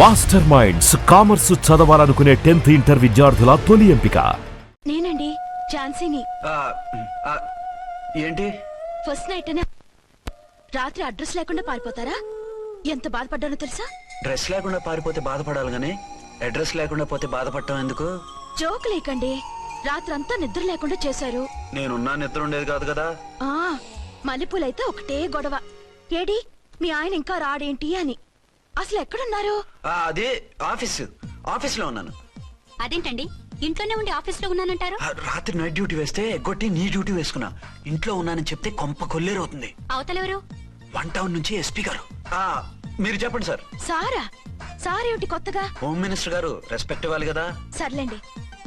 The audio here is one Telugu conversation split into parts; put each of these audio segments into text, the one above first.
మాస్టర్ మైండ్స్ కామర్స్ చదవాలనుకునే 10th ఇంటర్ విద్యార్థుల తొలి ఎంపిక. నేనండి ఝాన్సీని. ఏంటి ఫస్ట్ నైట్ అనే రాత్రి అడ్రస్ లేకుండా పారిపోతారా? ఎంత బాధపడ్డానో తెలుసా? డ్రెస్ లేకుండా పారిపోతే బాధపడాలి గానీ అడ్రస్ లేకుండా పోతే బాధపడటం ఎందుకు? జోక్ లేకండి, రాత్రంతా నిద్ర లేకుండా చేశారు. నేనున్నా నిద్ర ఉండేది కాదు కదా. మల్లెపూలైతే ఒకటే గొడవ. ఏడి మీ ఆయన ఇంకా రాడేంటి అని. అసలు ఎక్కడున్నారు? అది ఆఫీస్లో ఉన్నాను. అదేంటండి ఇంట్లోనే ఉండి ఆఫీస్ లో ఉన్నానంటారు? రాత్రి నైట్ డ్యూటీ వేస్తే ఎగ్గొట్టి నీ డ్యూటీ వేసుకున్నా. ఇంట్లో ఉన్నానని చెప్తే కొంప కొల్లేరవుతుంది. అవతలెవరు? 1 టౌన్ నుంచి ఎస్పీ గారు. మీరు చెప్పండి సార్. సారా? సారేమిటి కొత్తగా? హోమ్ మినిస్టర్ గారు, రెస్పెక్ట్ ఇవ్వాలి కదా. సర్లేండి,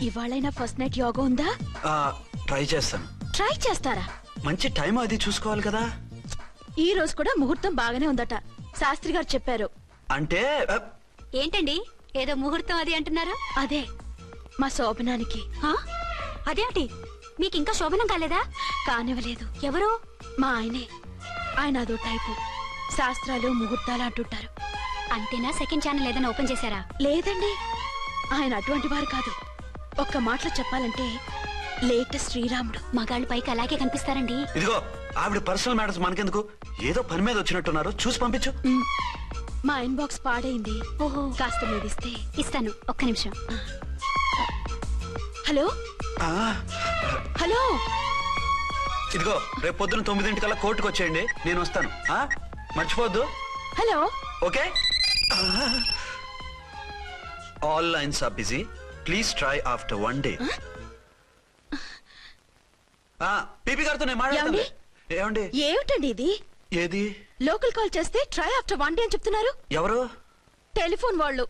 ఇవాళైనా ఫస్ట్ నైట్ యోగా ఉందా? ట్రై చేస్తాను. ట్రై చేస్తారా? మంచి టైం అది చూసుకోవాలి కదా. ఈ రోజు కూడా ముహూర్తం బాగానే ఉందట, శాస్త్రి గారు చెప్పారు. అంటే ఏంటండి ఏదో ముహూర్తం అది అంటున్నారు? అదే మా శోభనానికి. అదేమిటి మీకు ఇంకా శోభనం కాలేదా? కానివ్వలేదు. ఎవరు? మా ఆయనే. ఆయన అదో టైపు, శాస్త్రాలు ముహూర్తాలు అంటుంటారు. అంతేనా? సెకండ్ ఛానల్ ఏదైనా ఓపెన్ చేశారా? లేదండి, ఆయన అటువంటి వారు కాదు. ఒక్క మాటలో చెప్పాలంటే లేటెస్ట్ శ్రీరాముడు. మగాళ్ళు పైకి అలాగే కనిపిస్తారండి. ఇదిగో ఆవిడ పర్సనల్ మ్యాటర్స్ మనకెందుకు, ఏదో పని మీద వచ్చినట్టున్నారు, చూసి పంపించు. మా ఇన్బాక్స్ పాడైంది. ఓహో, కాస్త మీదిస్తే. ఇస్తాను, ఒక్క నిమిషం. హలో హలో, ఇదిగో రేపు పొద్దున 9 కోర్టుకు వచ్చేయండి, నేను వస్తాను. మర్చిపోద్దు. Hello. Okay. All lines are busy, please try after 1 day. PP గారితో నేను మాట్లాడండి. ఏమండి? ఏమిటండి ఇది? ఏది? లోకల్ కాల్ చేస్తే ట్రై ఆఫ్టర్ 1 day అని చెప్తున్నారు. ఎవరు? టెలిఫోన్ వాళ్ళు.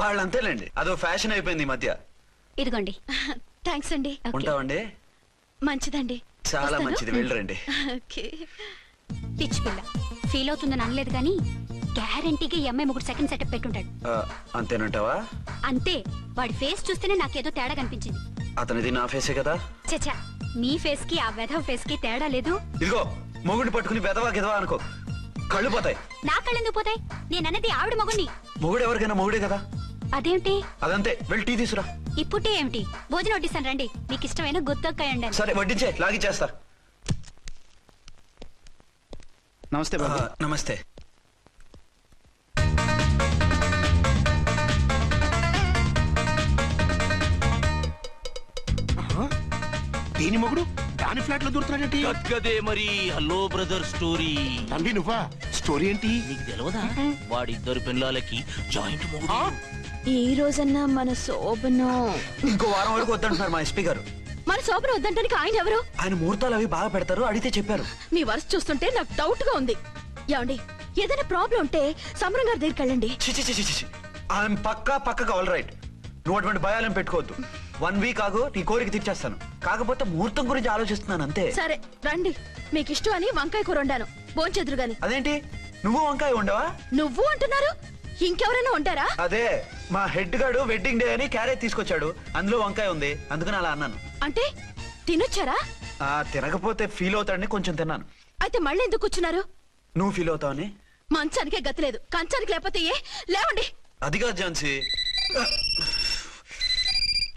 వాళ్ళు అంతేలేండి, అదో ఫ్యాషన్ అయిపోయింది ఈ మధ్య. ఇదిగోండి. థ్యాంక్స్ అండి. ఉంటామండి. మంచిదండి. చాలా మంచిది, వెళ్ళరండి. పిచ్చి పిల్ల ఫీల్ అవుతుందని అనలేదు కానీ గ్యారంటీగా ఈ అమ్మాయి 3 సెకండ్ సెటప్ పెట్టుంటాడు. అంతేనంటావా? అంతే. వాడి ఫేస్ చూస్తేనే నాకేదో తేడా కనిపించింది. అతనిది నా ఫేసే కదా. చచ్చా, మీ ఫేస్ కి ఆ వెధవ ఫేస్ కి తేడా లేదు. ఇదిగో మొగుడిని పట్టుకుని వెదవా గెదవా అనుకో, కళ్ళు పోతాయి. నా కళ్ళెందుకు పోతాయి? నేనన్నది ఆవిడ మొగుడిని. మొగుడు ఎవరికైనా మొగుడే కదా. అదేమిటి? అదంతే, వెళ్ళి టీ తీసురా. ఇప్పుడే ఏమిటి? భోజనం వడ్డిస్తాను రండి, మీకు ఇష్టమైన గుత్తొక్కాయ ఉండండి. సరే వడ్డించే, లాగిచ్చేస్తా. నమస్తే బాబు. నమస్తే. దీని మొగుడు దాని ఫ్లాట్ లో దూరుతున్నాడేంటి? గదే మరి. Hello brother story. తండ్రి నువ్వా? స్టోరీ ఏంటి? నీకు తెలియదా? వాడిద్దరు పిల్లలకి జాయింట్ మొగుడు. ఈ రోజన్నా మన శోభనం. ఇంకో వారం వరకు వద్దంటున్నారు మా ఎస్పీ గారు. మన శోభనం వద్దంటానికి ఆయన ఎవరు? ఆయన ముహూర్తాలు అవి బాగా పెడతారు, అడిగితే చెప్పారు. మీ వరుస చూస్తుంటే నాకు డౌట్ గా ఉంది. ఏమండి, ఏదైనా ప్రాబ్లం ఉంటే సమరం గారి దగ్గరికి వెళ్ళండి. ఆయన పక్కగా ఆల్ రైట్. నువ్వు అటువంటి భయాలను పెట్టుకోవద్దు. 1 week ఆగు, నీ కోరిక తీర్చేస్తాను. కాకపోతే ముహూర్తం గురించి ఆలోచిస్తున్నాను అంతే. సరే రండి, మీకు ఇష్టం అని వంకాయ కూర వండాను, భోంచెదురు గాని. అదేంటి నువ్వు వంకాయ ఉండవా? నువ్వు అంటున్నారు, ఇంకెవరైనా ఉంటారా? అదే మా హెడ్ గాడు వెడ్డింగ్ డే అని క్యారేజ్ తీసుకొచ్చాడు, అందులో వంకాయ ఉంది, అందుకని అలా అన్నాను. అంటే తినొచ్చారా? తినకపోతే ఫీల్ అవుతాడని కొంచెం తిన్నాను. అయితే మళ్ళీ ఎందుకు కూర్చున్నారు? నువ్వు ఫీల్ అవుతావని. మంచానికే గతి లేదు, కంచానికి లేకపోతే ఏ? లేవండి. అది కాదు ఝాన్సీ.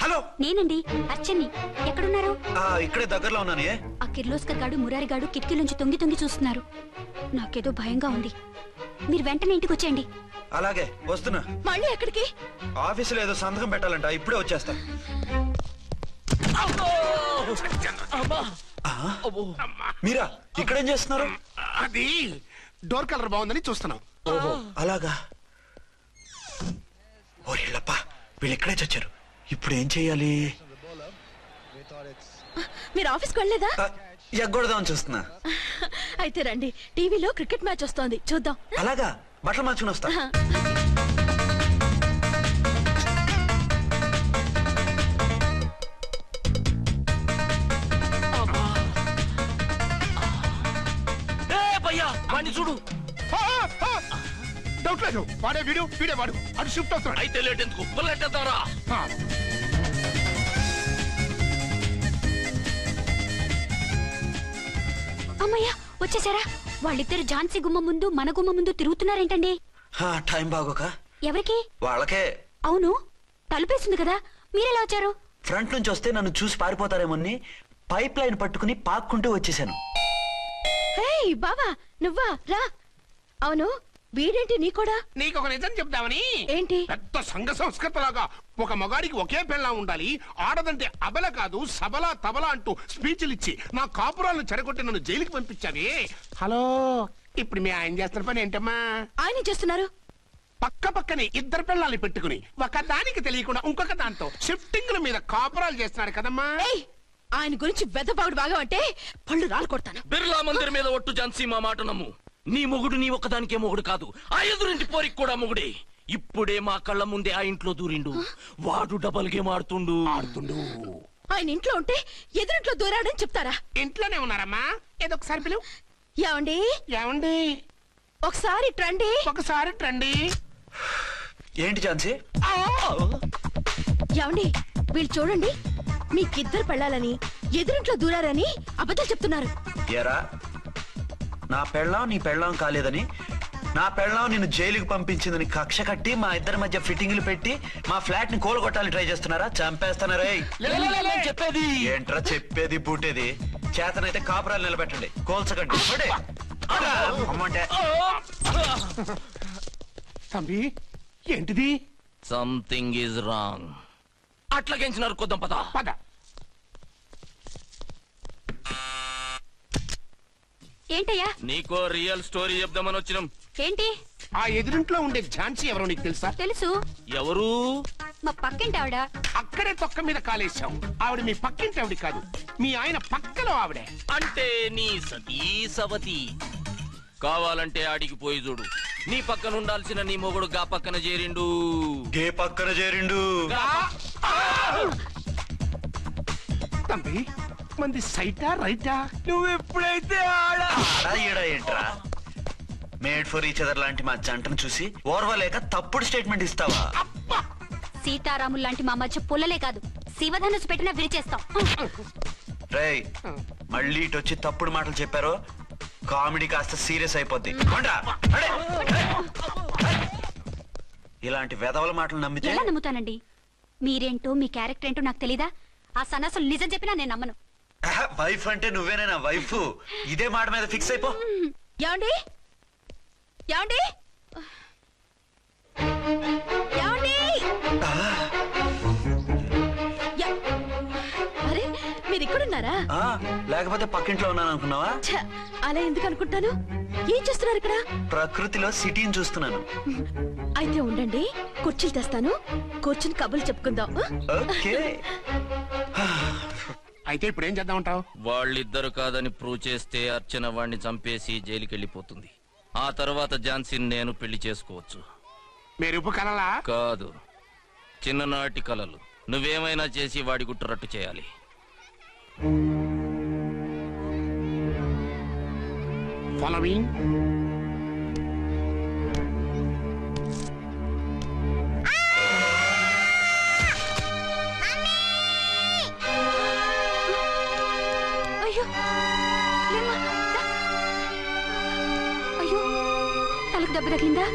హలో, నేనండి అర్చన్ని. ఎక్కడున్నారు? ఇక్కడే దగ్గరలో ఉన్నాను. ఆ కిర్లోస్కర్ గాడు మురారి గాడు కిటికీలోంచి తొంగి చూస్తున్నారు. నాకేదో భయంగా ఉంది. మీరు వెంటనే ఇంటికి వచ్చేయండి. అలాగే వస్తున్నా. మళ్ళీ ఎక్కడికి? ఆఫీసులో ఏదో సంతకం పెట్టాలంట, ఇప్పుడే వచ్చేస్తా. మీరా ఇక్కడేం చేస్తున్నారు? అది డోర్ కలర్ బాగుందని చూస్తున్నాం. ఓహో అలాగా. ఓరేళ్ళప్ప, వీళ్ళు ఇక్కడే చచ్చారు. ఇప్పుడు ఏం చెయ్యాలి? మీరు ఆఫీస్కి వెళ్ళలేదా? ఎగ్గొడదామని చూస్తున్నా. అయితే రండి, టీవీలో క్రికెట్ మ్యాచ్ వస్తోంది, చూద్దాం. అలాగా, బట్టలు మార్చుకుని వస్తా. చూడు. డౌట్ లేదు, వాడే వీడే వాడు. అది షిఫ్ట్ అవుతాడు. అయితే లేట్ ఎందుకు, బుల్లెట్టేద్దాంరా. అమ్మయ్య వచ్చేసారా? వాళ్ళిద్దరు ఝాన్సీ గుమ్మ ముందు మన గుమ్మ ముందు తిరుగుతున్నారేంటండి? టైం బాగోక ఎవరికి? వాళ్ళకే. అవును, తలుపేస్తుంది కదా, మీరెలా వచ్చారు? ఫ్రంట్ నుంచి వస్తే నన్ను చూసి పారిపోతారేమోని పైప్ లైన్ పట్టుకుని పాక్కుంటూ వచ్చేసాను. హే బావా, నువ్వా? రా. అవును, వీడేంటి నీ కూడా? నీకు ఒక నిజం చెప్దామని. ఏంటి? పెద్ద సంఘ సంస్కృతలాగా ఒక మగాడికి ఒకే పెళ్ళం ఉండాలి, ఆడదంటే అబల కాదు సబల తబల అంటూ స్పీచ్లు ఇచ్చి నా కాపురాలను చెడగొట్టి నన్ను జైలుకి పంపించావే. హలో, ఇప్పుడు మీ ఆయన చేస్తున్న పని ఏంటమ్మా? ఆయన చేస్తున్నారు. పక్క పక్కనే ఇద్దరు పిల్లల్ని పెట్టుకుని ఒక దానికి తెలియకుండా ఇంకొక దాంతో షిఫ్టింగ్ల మీద కాపురాలు చేస్తున్నాడు కదమ్మా. ఏయ్, ఆయన గురించి వెదబాగుడు బాగా అంటే పళ్ళు రాలు కొడతాను. బిర్లా మందిర్ మీద ఒట్టు ఝాన్సీ, మా మాట నమ్ము. నీ మొగుడు నీ ఒక్కదానికే మొగుడు కాదు, ఆ ఎదురింటి పోరికి కూడా మొగుడే. ఇప్పుడే మా కళ్ళ ముందే ఆ ఇంట్లో దూరిండు. వాడు డబల్ గేమ్ ఆడుతుండు. ఆయన ఇంట్లో ఉంటే ఎదురింట్లో దూరాడని చెప్తారా? ఇంట్లోనే ఉన్నారమ్మా, ఏదో ఒకసారి పిలువు. ఏమండి? ఏమండి? ఒకసారి ట్రండి. ఒకసారి ట్రండి. ఏంటి ఝాన్సీ? ఏమండి, వీళ్ళు చూడండి, మీకిద్దరు పెళ్ళాలని ఎదురింట్లో దూరారని అబద్ధాలు చెప్తున్నారు. ఏరా, నా పెళ్ళాం నీ పెళ్ళాం కాలేదని, నా పెళ్ళాం నిన్ను జైలుకి పంపించిందని కక్ష కట్టి మా ఇద్దరి మధ్య ఫిట్టింగ్లు పెట్టి మా ఫ్లాట్ ని కోలుగొట్టాలని ట్రై చేస్తున్నారా? చంపేస్తున్నారా? చెప్పేది ఏంట్రా చెప్పేది బూటేది? చేతనైతే కాపురాలు నిలబెట్టండి, కోల్చకండి. అమ్మంటే తంబి, ఏంటిది? Something is wrong. అట్లాగెంచినారు కొద్దాం పద. పద. ఏంటయ్యా? నీకో రియల్ స్టోరీ చెప్దామని వచ్చినాం. ఏంటి? ఆ ఎదురింట్లో ఉండే ఝాన్సీ ఎవరో నీకు తెలుసా? తెలుసు, ఎవరు? మా పక్కింటి ఆవిడ. అక్కడే తొక్క మీద కాలేశాం. ఆవిడ మీ పక్కింటి ఆవిడ కాదు, మీ ఆయన పక్కలో ఆవిడే. అంటే నీ సతీ సవతి. కావాలంటే ఆడికి పోయి చూడు. నీ పక్కన ఉండాల్సిన నీ మొగుడు గా పక్కన చేరిండు. గే పక్కన చేరిండు. తంబి, మంది సైటా రైటా? నువ్వు ఎప్పుడైతే ఆడా ఈడ ఏంట్రా? మేడ్ ఫర్ ఈచ్ అదర్ లాంటి మా జంటను చూసి ఓర్వలేక తప్పుడు స్టేట్మెంట్ ఇస్తావా? సీతారాములు లాంటి మా మధ్య పుల్లలే కాదు, శివధనుసు పెట్టినా విరిచేస్తాం. రేయ్, మళ్ళీ ఇటు వచ్చి తప్పుడు మాటలు చెప్పారో కామెడీ కాస్త సీరియస్ అయిపోద్ది. ఇలాంటి వెధవల మాటలు నమ్మితే ఎలా నమ్ముతానండి? మీరేంటో మీ క్యారెక్టర్ ఏంటో నాకు తెలీదా? ఆ సన్నాసులు నిజం చెప్పినా నేను నమ్మను. వైఫ్ అంటే నువ్వేనా వైఫ్? ఇదే మాట మీద ఫిక్స్ అయిపో. ఏమండి? ఏమండి? ఏమండి? అరే, మీరు ఇక్కడున్నారా? లేకపోతే పక్కింట్లో ఉన్నాను అనుకున్నావా? ఛ, అలా ఎందుకు అనుకుంటాను? ఏం చేస్తున్నారు ఇక్కడ? ప్రకృతిలో సిటీని చూస్తున్నాను. అయితే ఉండండి, కుర్చీలు తెస్తాను, కూర్చుని కబుర్లు చెప్పుకుందాం. ఓకే. అయితే ఇప్పుడు ఏం చేద్దామంటావు? వాళ్ళిద్దరు కాదని ప్రూవ్ చేస్తే అర్చన వాణ్ణి చంపేసి జైలుకి వెళ్ళిపోతుంది. ఆ తర్వాత ఝాన్సీని నేను పెళ్లి చేసుకోవచ్చు. మీరు ఉప్పు కలలా? కాదు, చిన్ననాటి కలలు. నువ్వేమైనా చేసి వాడి గుట్టురట్టు చేయాలి. ఫాలోయింగ్. అయ్యో, లేమ్మా, రా. అయ్యో, తలకు దెబ్బ తగిలిందా?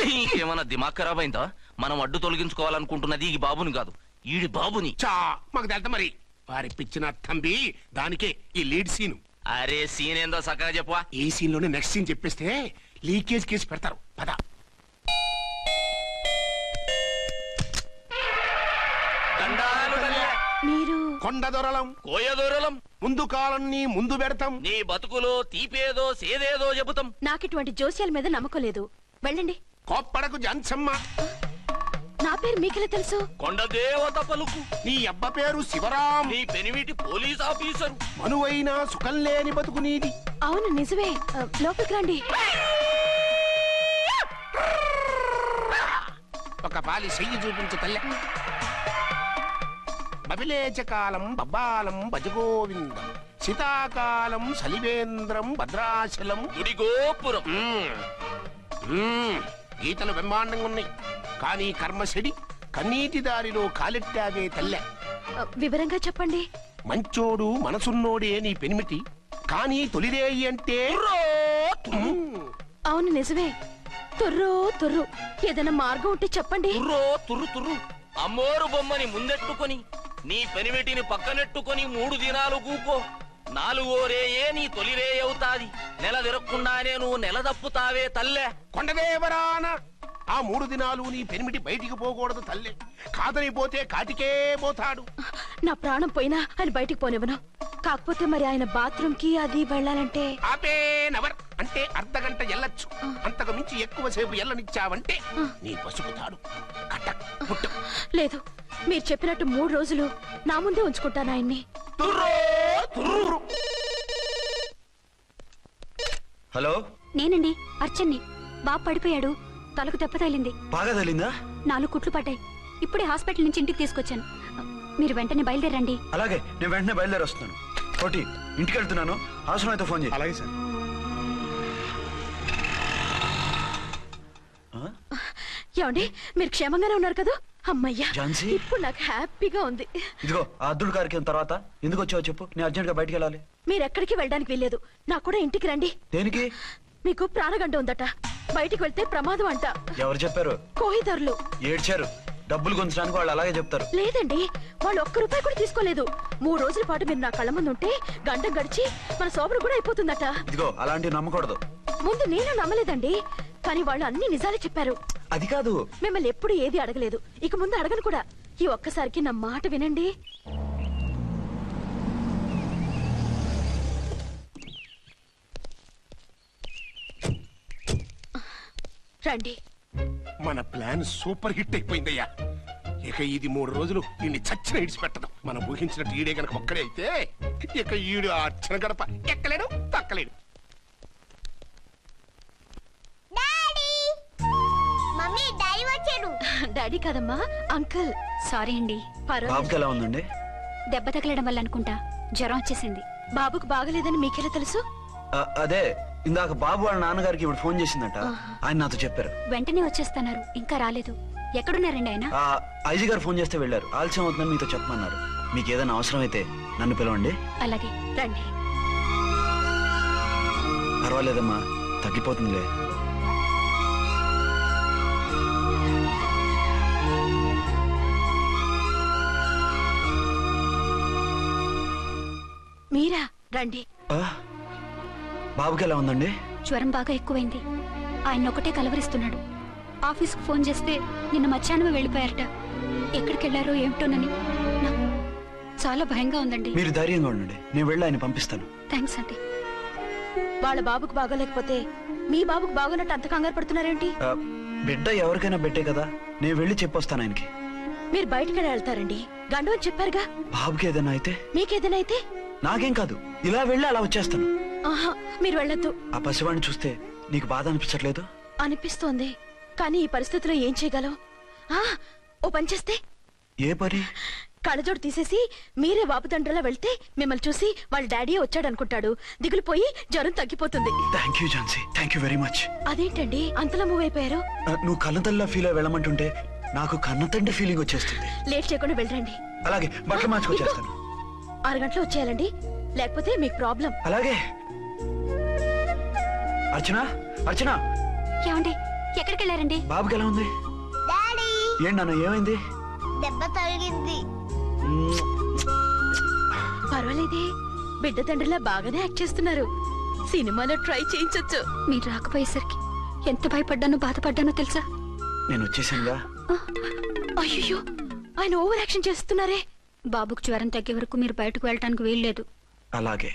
నీకేమన్నా దిమాగ్ ఖరాబ్ అయిందా? మనం అడ్డు తొలగించుకోవాలనుకుంటున్నది ఈ బాబుని కాదు, ఈడి బాబుని. చా, మాకు తెలుత మరి. వారి పిచ్చిన తంబి, దానికే ఈ లీడ్ సీన్. అరే సీన్ ఏందో సక్కగా చెప్పవా? ఈ సీన్ లోనే నెక్స్ట్ సీన్ చెప్పేస్తే లీకేజ్ కేసు పెడతారు. పద. మీరు కొండ దొరలం, కోయ దూరలం, ముందు కాలన్నీ ముందు పెడతాం. నీ బతుకులో తీపేదో సేదేదో చెబుతాం. నాకిటువంటి జోస్యాల మీద నమ్మకం లేదు. వెళ్ళండి. కోప్పడకు జన్సమ్మ. నా పేరు మీకెలా తెలుసు? కొండ దేవత పలుకు. నీ అబ్బ పేరు శివరాం. నీ పెనిమిటి పోలీస్ ఆఫీసరు. మనువైనా సుఖం లేని బతుకు నీది. అవును, నిజమే. లోపలికి రండి. ఒక పాలి చెయ్యి చూపించు తల్లె. బబిలేచకాలం బబ్బాలం భజగోవిందం, శీతాకాలం సలివేంద్రం భద్రాచలం. గుడి గోపురం. గీతలు బ్రహ్మాండంగా ఉన్నాయి, కానీ కర్మశడి కన్నీటి దారిలో కాలెట్టాగే తల్లె. వివరంగా చెప్పండి. మంచోడు మనసున్నోడే నీ పెనిమిటి, కానీ తొలిరేయి అంటే అవును నిజమే. తుర్రో తుర్రు. ఏదైనా మార్గం ఉంటే చెప్పండి. తుర్రో తుర్రు తుర్రు అమ్మోరు బొమ్మని ముందెట్టుకొని నీ పెనిమిటిని పక్కనెట్టుకొని 3 దినాలు కూకో. 4వ రేయే నీ తొలి రే అవుతాది. నెల తిరగకుండానే నువ్వు నెల తప్పుతావే తల్లే. కొండదేవరాన ఆ 3 దినాలు నీ పెనిమిటి బయటికి పోకూడదు తల్లి. కాదని పోతే కాటికే పోతాడు. నా ప్రాణం పోయినా ఆయన బయటికి పోనివ్వను. కాకపోతే మరి ఆయన బాత్రూమ్ కి అది వెళ్ళాలంటే ఆపేనవర్ అంటే అర్ధగంట ఎల్లొచ్చు. అంతకు మించి ఎక్కువసేపు ఎల్లనిచ్చావంటే నీ పసుపుతాడు కట్టక్ పుట్టు. లేదు, మీరు చెప్పినట్టు 3 రోజులు నా ముందే ఉంచుకుంటాను ఆయన్ని. హలో, నేనండి అర్చన్ని. బాబు పడిపోయాడు, తలకు దెబ్బ తగిలింది. బాగా తగిలిందా? 4 కుట్లు పడ్డాయి. ఇప్పుడే హాస్పిటల్ నుంచి ఇంటికి తీసుకొచ్చాను. మీరు వెంటనే బయలుదేరండి. అలాగే, నేను వెంటనే బయలుదేరి వస్తున్నాను. కోటి, ఇంటికి వెళ్తున్నాను. అవసరం అయితే ఫోన్ చేయి. అలాగే సార్. ఏమండి, మీరు క్షేమంగానే ఉన్నారు కదా? అమ్మయ్యా, ఝాన్సీ? ఇప్పుడు నాకు హ్యాపీగా ఉంది. ఇదిగో ఆ అద్దుడు కార్యక్రమం తర్వాత ఎందుకు వచ్చావో చెప్పు. నేను అర్జెంట్ గా బయటికి వెళ్ళాలి. మీరు ఎక్కడికి వెళ్ళడానికి వెళ్ళలేదు. నాకు కూడా ఇంటికి రండి. దేనికి? మీకు ప్రాణగంట ఉందట. బయటికి వెళ్తే ప్రమాదం అంట. ఎవరు చెప్పారు? కోహిదర్లు ఏడ్చారు. డబ్బులు గుంచడానికి వాళ్ళు అలాగే చెప్తారు. లేదండి, వాళ్ళు ₹1 కూడా తీసుకోలేదు. 3 రోజుల పాటు మీరు నా కళ్ళ ముందు ఉంటే గంట గడిచి మన సోబరు కూడా అయిపోతుందట. ఇదిగో అలాంటివి నమ్మకూడదు. ముందు నేను నమ్మలేదండి, కానీ వాళ్ళు అన్ని నిజాలే చెప్పారు. అది కాదు, మిమ్మల్ని ఎప్పుడు ఏది అడగలేదు, ఇక ముందు అడగను కూడా. ఈ ఒక్కసారికి నా మాట వినండి. రండి. మన ప్లాన్ సూపర్ హిట్ అయిపోయిందయ్యా. ఇక ఇది 3 రోజులు ఈయన్ని చచ్చిన ఇడిచి పెట్టడం. మనం ఊహించినట్టు ఈడే గనక ఒక్కడే అయితే ఇక ఈడు ఆ అర్చన గడప ఎక్కలేడు, తక్కలేడు. డాడీ కాదమ్మా, అంకుల్. సారీ అండి. బాబుకి ఎలా ఉందండి? దెబ్బ తగలడం వల్ల అనుకుంటా జ్వరం వచ్చేసింది. బాబుకు బాగలేదని మీకెలా తెలుసు? అదే ఇందాక బాబు వాళ్ళ నాన్నగారికి ఇప్పుడు ఫోన్ చేసిందట. ఆయన నాతో చెప్పారు. వెంటనే వచ్చేస్తున్నారు, ఇంకా రాలేదు. ఎక్కడున్నారండి ఆయన? ఐజీ గారు ఫోన్ చేస్తే వెళ్ళారు. ఆలస్యం అవుతుందని మీతో చెప్పమన్నారు. మీకు ఏదైనా అవసరం అయితే నన్ను పిలవండి. అలాగే. రండి. పర్వాలేదమ్మా, తగ్గిపోతుందిలే. మీరా? రండి. బాబుకి ఎలా ఉందండి? జ్వరం బాగా ఎక్కువైంది. ఆయన ఒకటే కలవరిస్తున్నాడు. ఆఫీస్కు ఫోన్ చేస్తే నిన్న మధ్యాహ్నం వెళ్ళిపోయారట. ఎక్కడికి వెళ్ళారో ఏమిటోనని నాకు చాలా భయంగా ఉందండి. మీరు ధైర్యంగా ఉండండి, నేను వెళ్ళి ఆయన పంపిస్తాను. థ్యాంక్స్ అండి. వాళ్ళ బాబుకు బాగోలేకపోతే మీ బాబుకు బాగోనట్టు అంత కంగారు పడుతున్నారేంటి? బిడ్డ ఎవరికైనా బిడ్డే కదా, నేను వెళ్ళి చెప్పొస్తాను ఆయనకి. మీరు బయటకు వెళ్తారండి, గండు అని చెప్పారుగా. బాబుకి ఏదైనా అయితే? మీకేదైనా అయితే? నాకేం కాదు, ఇలా వెళ్ళి అలా వచ్చేస్తాను. ఆహా, మీరు వెళ్ళొద్దు. ఆ పసివాడిని చూస్తే నీకు బాధ అనిపించట్లేదు? అనిపిస్తోంది, కానీ ఈ పరిస్థితిలో ఏం చేయగలం? ఓ పని చేస్తే? ఏ పని? కళ్ళజోడు తీసేసి మీరే బాబుతండ్రిలా వెళ్తే మిమ్మల్ని చూసి వాళ్ళ డాడీ వచ్చాడు అనుకుంటాడు. దిగులు పోయి జ్వరం తగ్గిపోతుంది. Thank you Jhansi, thank you very much. అదేంటండి అంతలా మూవ్ అయిపోయారు? నువ్వు కన్నతల్లిలా ఫీల్ అయి వెళ్ళమంటుంటే నాకు కన్నతండ్రి ఫీలింగ్ వచ్చేస్తుంది. లేట్ చేయకుండా వెళ్ళండి. అలాగే, బట్టలు మార్చుకొచ్చేస్తాను. 6 గంటలు వచ్చేయాలండి, లేకపోతే మీకు ప్రాబ్లం. అలాగే. అర్చన, అర్చన. ఏమండి, ఎక్కడికి వెళ్ళారండి? బాబుకి ఎలా ఉంది? ఏంటి నాన్న, ఏమైంది? దెబ్బ తగిలింది. పర్వాలేదే, బిడ్డ తండ్రిలా బాగానే యాక్ట్ చేస్తున్నారు. సినిమాలో ట్రై చేయించొచ్చు. మీరు రాకపోయేసరికి ఎంత భయపడ్డానో బాధపడ్డానో తెలుసా? నేను వచ్చేసానుగా. అయ్యో, ఆయన ఓవర్ యాక్షన్ చేస్తున్నారే. బాబుకు జ్వరం తగ్గే వరకు మీరు బయటకు వెళ్ళటానికి వీల్లేదు. అలాగే,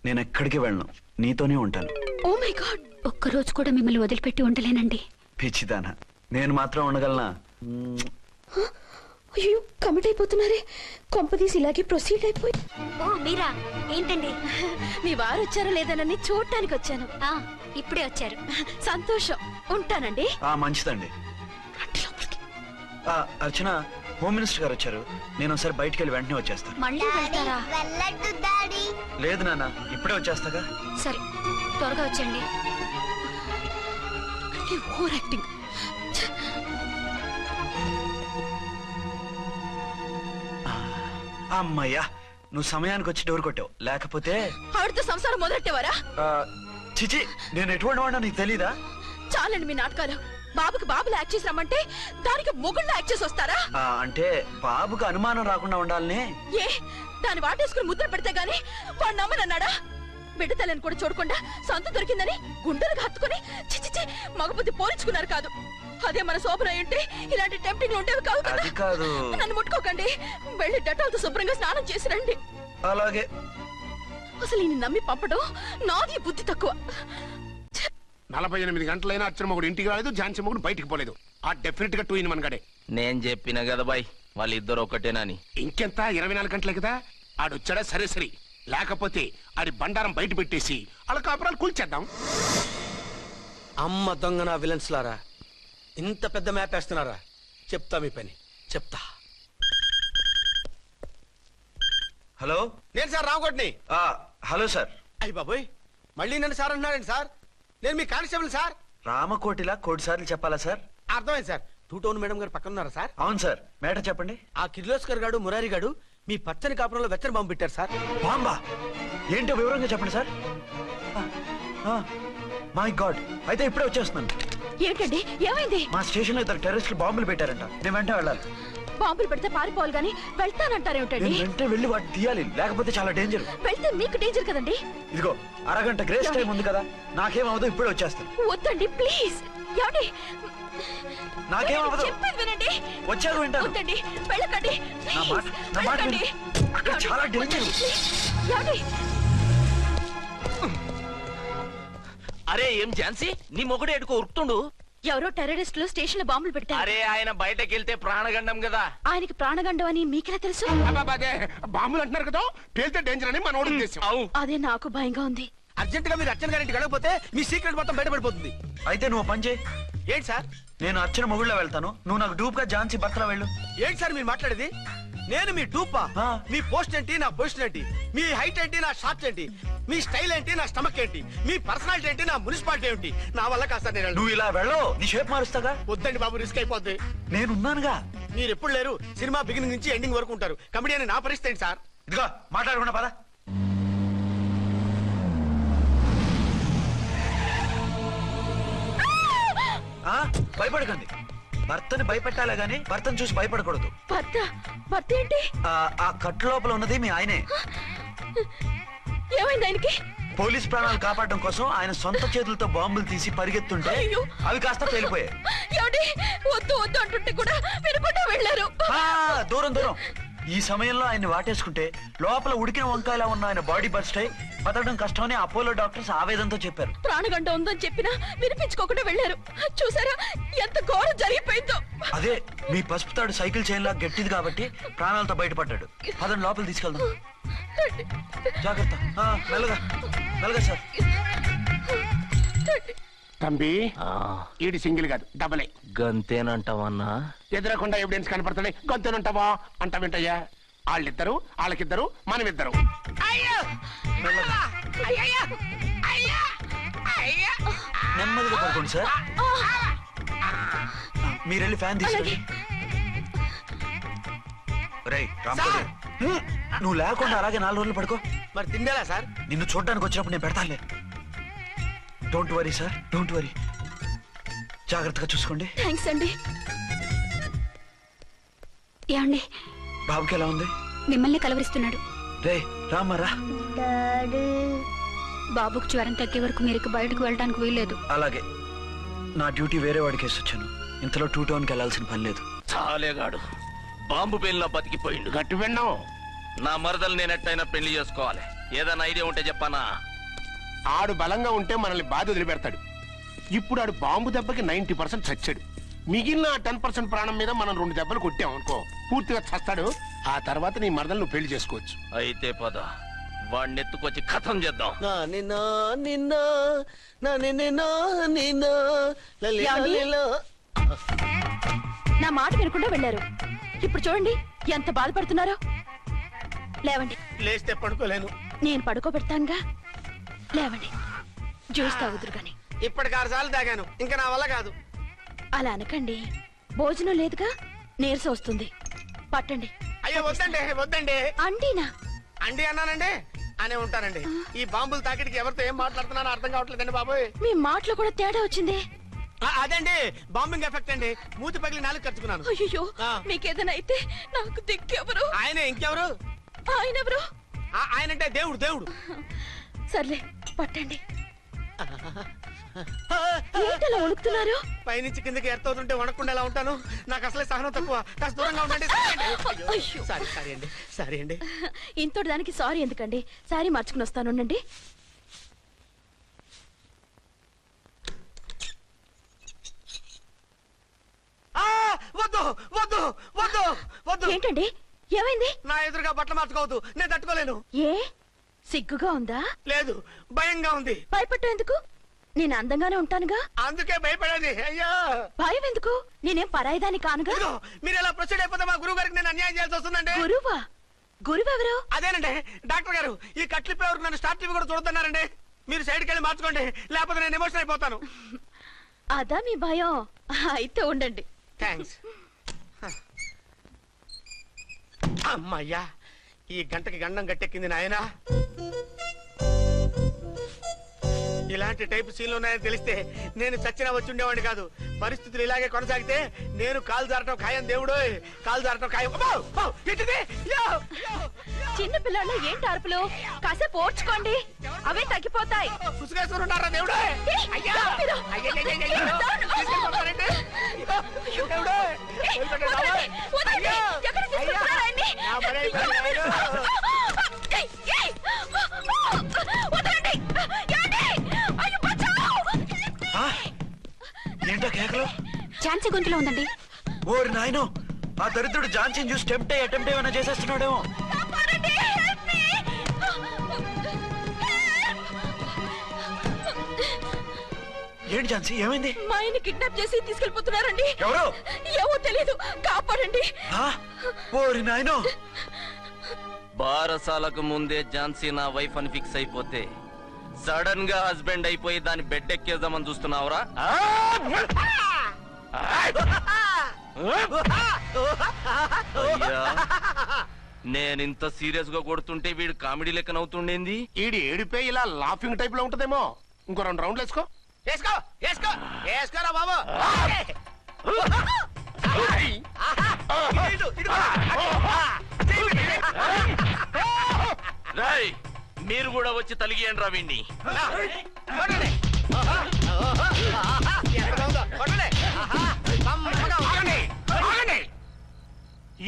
నేను ఎక్కడికి వెళ్ళను, నీతోనే ఉంటాను. ఓ మై గాడ్, ఒక్కరోజు కూడా మిమ్మల్ని వదిలిపెట్టి ఉండలేనండి. పిచ్చిదానా, నేను మాత్రం ఉండగలనా? అయ్యో, కమిట్ అయిపోతున్నారే. కొంపదీసి ఇలాగే ప్రొసీడ్ అయిపోయి. ఓ మీరా, ఏంటండి? మీ వారు వచ్చారో లేదనని చూడటానికి వచ్చాను. ఇప్పుడే వచ్చారు. సంతోషం, ఉంటానండి. మంచిదండి. అర్చన, హోమ్ మినిస్టర్ గారు వచ్చారు. నేను ఒకసారి బయటికి వెళ్ళి వెంటనే వచ్చేస్తాను. మళ్ళీ వెళ్తారా? వెళ్ళొద్దు డాడీ. లేదు నాన్న, ఇప్పుడే వచ్చేస్తాగా. సరే, త్వరగా వచ్చండి. Over acting. అమ్మయ్యా, నువ్వు సమయానికి వచ్చి డోర్ కొట్టావు. లేకపోతే ఆవిడతో సంసారం మొదలెట్టేవారా? చిచి, నేను ఎటువంటి వాడినా నీకు తెలీదా? చాలండి మీ నాటకాలు. బాబుకి బాబులు యాక్ట్ చేసి రమ్మంటే దానికి మొగుళ్ళు యాక్ట్ చేసి వస్తారా? అంటే బాబుకు అనుమానం రాకుండా ఉండాలని. ఏ దాన్ని వాటేసుకుని ముద్ర పెడితే గాని వాడు నమ్మనన్నాడా? బిడ్డ తల్లిని కూడా చూడకుండా సంత దొరికిందని గుండెలకు హత్తుకుని చిచిచి మగబుద్ధి పోల్చుకున్నారు కాదు. అదే మన శోభన ఉంటే ఇలాంటి టెంప్టింగ్ ఉండేవి కాదు కదా. అది కాదు. నన్ను ముట్టుకోకండి. వెళ్ళి డెటాల్తో శుభ్రంగా స్నానం చేసి రండి. అలాగే. అసలు ఈయన నమ్మి పంపడం నాది బుద్ధి తక్కువ. 48 గంటలైనా అర్చన మొగుడు ఇంటికి రాలేదు, ఝాన్సీ మొగుడు బయటికి పోలేదు. ఆ డెఫినెట్ గా 2 in 1 గడే. నేను చెప్పిన కదా బాయ్, వాళ్ళిద్దరు ఒకటేనని. ఇంకెంత 24 గంటలే కదా. ఆడొచ్చాడా సరే సరే, లేకపోతే ఆడి బండారం బయట పెట్టేసి వాళ్ళ కాపురాలు కూల్చేద్దాం. అమ్మ దొంగ నా విలన్స్ లారా, ఇంత పెద్ద మ్యాప్ వేస్తున్నారా? చెప్తా మీ పని చెప్తా. హలో, నేను సార్ రామకోటిని. Hello sir. అయ్యి బాబోయ్, మళ్ళీ నన్ను సార్ అంటున్నారండి సార్. నేను మీ కానిస్టేబుల్ సార్. రామకోటిలా కోటి సార్లు చెప్పాలా సార్? అర్థమైంది సార్. 2 టౌన్ మేడం గారు పక్కన ఉన్నారా సార్? అవును సార్. మేటర్ చెప్పండి. ఆ కిర్లోస్కర్ గాడు మురారి గాడు మీ పచ్చని కాపురంలో వెచ్చని బాంబు పెట్టారు సార్. బాంబా? ఏంటో వివరంగా చెప్పండి సార్. మై గాడ్, అయితే ఇప్పుడే వచ్చేస్తున్నాను. ఏంటండి ఏమైంది? మా స్టేషన్ లో 2 టెర్రరిస్టులు బాంబులు పెట్టారంట. నేను వెంటనే వెళ్ళాలి. బాంబులు పెడితే పారిపోవాలి గాని వెళ్తానంటారేమిటండి? నేను వెంటనే వెళ్ళి వాటిని తీయాలి, లేకపోతే చాలా డేంజర్. వెళ్తే మీకు డేంజర్ కదండి. ఇదిగో అరగంట గ్రేస్ టైం ఉంది కదా, నాకేమవుతుందో ఇప్పుడే వచ్చేస్తాను. వద్దండి ప్లీజ్. ఏమండి నాకేమవుతుందో చెప్పేది వినండి. వచ్చాక వింటాను. వద్దండి వెళ్ళకండి. నా మాట వెళ్ళకండి. విను. అక్కడ చాలా డేంజర్. ఏమండి? అరే ఏం ఝాన్సీ, నీ మొగుడు ఎడుకో ఉరుకుతుండు. ఎవరో టెర్రరిస్టులు స్టేషన్ లో బాంబులు పెడతారు. అరే ఆయన బయటకెళ్తే ప్రాణగండం కదా. ఆయనకి ప్రాణగండం అని మీకెలా తెలుసు? అదే బాంబులు అంటున్నారు కదా, పేలితే డేంజర్ అని మన ఉద్దేశం. అదే నాకు భయంగా ఉంది. అర్జెంట్ గా మీరు అర్చన గారింటికి వెళ్ళకపోతే మీ సీక్రెట్ మొత్తం బయటపడిపోతుంది. అయితే నువ్వు పని చేయి. ఏంటి సార్? నేను అర్చన మొగుళ్ళ వెళ్తాను, నువ్వు నాకు డూప్ గా ఝాన్సీ భర్తలో వెళ్ళు. ఏంటి సార్ మీరు మాట్లాడేది? నేను మీ డూపా? మీ పోస్ట్ ఏంటి, నా పొజిషన్ ఏంటి? మీ హైట్ ఏంటి, నా షార్ట్ ఏంటి? మీ స్టైల్ ఏంటి, నా స్టమక్ ఏంటి? మీ పర్సనాలిటీ ఏంటి, నా మున్సిపాలిటీ ఏంటి? నా వల్ల కాస్త నేను నువ్వు ఇలా వెళ్ళవు, నీ షేప్ మారుస్తాగా. వద్దండి బాబు, రిస్క్ అయిపోద్ది. నేనున్నానుగా. మీరు ఎప్పుడు లేరు, సినిమా బిగినింగ్ నుంచి ఎండింగ్ వరకు ఉంటారు. కమిడీ అని నా పరిస్థితి ఏంటి సార్? ఇదిగో మాట్లాడకుండా పద. భయపడకండి. భర్తని భయపెట్టాలే గాని భర్తను చూసి భయపడకూడదు. భర్త? భర్త ఏంటి? ఆ కట్టు లోపల ఉన్నది మీ ఆయనే. ఏమైంది ఆయనకి? పోలీస్ ప్రాణాలు కాపాడడం కోసం ఆయన సొంత చేతులతో బాంబులు తీసి పరిగెత్తుంటే అవి కాస్త పేలిపోయాయి. వద్దు వద్దు అంటుంటే కూడా వినకుండా వెళ్ళారు. దూరం దూరం. ఈ సమయంలో ఆయన్ని వాటేసుకుంటే లోపల ఉడికిన వంకాయలా ఉన్న ఆయన బాడీ బర్స్ట్ అయి బతకడం కష్టమని అపోలో డాక్టర్స్ ఆవేదనతో చెప్పారు. ప్రాణగంట ఉందని చెప్పినా వినిపించుకోకుండా వెళ్ళారు. చూసారా ఎంత ఘోరం జరిగిపోయిందో. అదే మీ పసుపు తాడు సైకిల్ చైన్ లా గట్టిది కాబట్టి ప్రాణాలతో బయటపడ్డాడు. అతను లోపల తీసుకెళ్దాం. జాగ్రత్త. మెల్లగా మెల్లగా సార్. తంబి, ఈడి సింగిల్ కాదు డబలే. గంతేనంటావన్నా? ఎదురకుండా ఎవిడెన్స్ కనపడుతుంది. గంతేనంటావా అంటావేంటయ్యా? వాళ్ళిద్దరు, వాళ్ళకిద్దరు, మనమిద్దరు. నెమ్మదిగా పడుకోండి సార్. మీరెళ్ళి ఫ్యాన్ తీసుకెళ్ళి. రేయ్ రాంకోటి, నువ్వు లేకుండా అలాగే 4 రోజులు పడుకో. మరి తిండేలా సార్? నిన్ను చూడడానికి వచ్చినప్పుడు నేను పెడతానులే. Don't worry sir, don't worry. జాగ్రత్తగా చూసుకోండి. థ్యాంక్స్ అండి. ఏమండి, బాబుకి ఎలా ఉంది? మిమ్మల్ని కలవరిస్తున్నాడు. రే రామ్మరా. బాబుకు జ్వరం తగ్గే వరకు మీరు బయటకు వెళ్ళడానికి వీల్లేదు. అలాగే. నా డ్యూటీ వేరే వాడికి వేసి వచ్చాను. ఇంతలో 2 టౌన్కి వెళ్ళాల్సిన పని లేదు. చాలేగాడు బాంబు పేలిన బతికిపోయిండు. గట్టి విన్నావు. నా మరదలు నేనెట్టయినా పెళ్లి చేసుకోవాలి. ఏదైనా ఐడియా ఉంటే చెప్పానా? ఆడు బలంగా ఉంటే మనల్ని బాధ వదిలిపెడతాడు. ఇప్పుడు ఆడు బాంబు దెబ్బకి 90% చచ్చాడు. మిగిలిన 10% ప్రాణం మీద మనం 2 దెబ్బలు కొట్టాం అనుకో, పూర్తిగా చస్తాడు. ఆ తర్వాత నీ మరదలు నువ్వు పెళ్లి చేసుకోవచ్చు. అయితే పద, వాడిని ఎత్తుకొచ్చి కథం చేద్దాం. నా మాట వినకుండా వెళ్ళారు. ఇప్పుడు చూడండి ఎంత బాధపడుతున్నారో. లేవండి. లేస్తే పడుకోలేను. నేను పడుకోబెడతానుగా. లేవండి, జ్యూస్ తాగుదురు గాని. ఇప్పటికి 6 సార్లు తాగాను, ఇంకా నా వల్ల కాదు. అలా అనకండి, భోజనం లేదుగా, నీరసం వస్తుంది. పట్టండి. అయ్యో వద్దండి, వద్దండి. అంటీనా? అండి అన్నానండి, అనే ఉంటానండి. ఈ బాంబులు తాకిడికి ఎవరితో ఏం మాట్లాడుతున్నానో అర్థం కావట్లేదండి బాబోయ్. మీ మాటలో కూడా తేడా వచ్చింది. అదండి బాంబింగ్ ఎఫెక్ట్ అండి. మూతి పగిలి 4 ఖర్చుకున్నాను. అయ్యో మీకేదైనా అయితే నాకు దిక్కెవరు? ఆయన ఇంకెవరు? ఆయన ఎవరు? ఆయనంటే దేవుడు. దేవుడు. సర్లే పట్టండి. ఏంటలా వణుకుతున్నారు? పైనుంచి కిందకి ఎర్తవుతుంటే వణకుండా ఎలా ఉంటాను? నాకు అసలే సహనం తక్కువ. కాస్త దూరంగా ఉండండి. సారీ అండి. ఇంతటి దానికి సారీ ఎందుకండి? సారీ మార్చుకుని వస్తాను. ఉండండి. వద్దు వద్దు వద్దు వద్దు. ఏంటండి ఏమైంది? నా ఎదురుగా బట్టలు మార్చుకోవద్దు. నేను తట్టుకోలేను. ఏ సిగ్గుగా ఉందా? లేదు, భయంగా ఉంది. భయపట్టు ఎందుకు? నేను అందంగానే ఉంటానుగా. అందుకే భయపడేది. అయ్యా భయం ఎందుకు? నేనేం పరాయిదాని కానుగా. మీరు ఎలా ప్రొసీడ్ అయిపోతే మా గురువు గారికి నేను అన్యాయం చేయాల్సి వస్తుందండి. గురువా? గురువెవరు? అదేనండి డాక్టర్ గారు. ఈ కట్లిప్ ఎవరు నన్ను స్టార్ట్ టీవీ కూడా చూడొద్దన్నారండి. మీరు సైడ్కి వెళ్ళి మార్చుకోండి, లేకపోతే నేను ఎమోషన్ అయిపోతాను. అదా మీ భయం? అయితే ఉండండి. థ్యాంక్స్. అమ్మయ్యా, ఈ గంటకి గండం గట్టెక్కింది నాయనా. ఇలాంటి టైప్ సీన్లు ఉన్నాయని తెలిస్తే నేను చచ్చినా వచ్చి ఉండేవాడిని కాదు. పరిస్థితులు ఇలాగే కొనసాగితే నేను కాలు జారటం ఖాయం. దేవుడు, కాలు జారటం ఖాయం. చిన్న పిల్లలు ఏంటి అరుపులు? కాసేపు ఓర్చుకోండి, అవే తగ్గిపోతాయి. పుసుగేసుకుంటారా దేవుడు? ఏంటో కేకలు? ఛాన్సీ గొంతులో ఉందండి. ఓరి నాయనో, ఆ దరిద్రుడు జాన్సన్ చూసి అటెంప్ట్ ఏమైనా చేసేస్తున్నాడేమో. ఏంటి ఝాన్సీ, ఏమైంది? మా ఆయన కిడ్నాప్ చేసి తీసుకెళ్లిపోతున్నారండి. ఎవరు? ఏమో తెలీదు, కాపాడండి. ఓరి నాయనో. బారసాలకు ముందే ఝాన్సీ నా వైఫ్ అని ఫిక్స్ అయిపోతే సడన్ గా హస్బెండ్ అయిపోయి దాన్ని బెడ్ ఎక్కేద్దామని చూస్తున్నావురా? నేనింత సీరియస్ గా కొడుతుంటే వీడు కామెడీ లెక్క నవ్వుతుండేంది? ఈడి ఏడిపే ఇలా లాఫింగ్ టైప్ లో ఉంటదేమో. ఇంకో 2 రౌండ్లు వేసుకో. వేసుకోరా బాబు. రాయ్, మీరు కూడా వచ్చి తలిగియండి రా వీణ్ణి.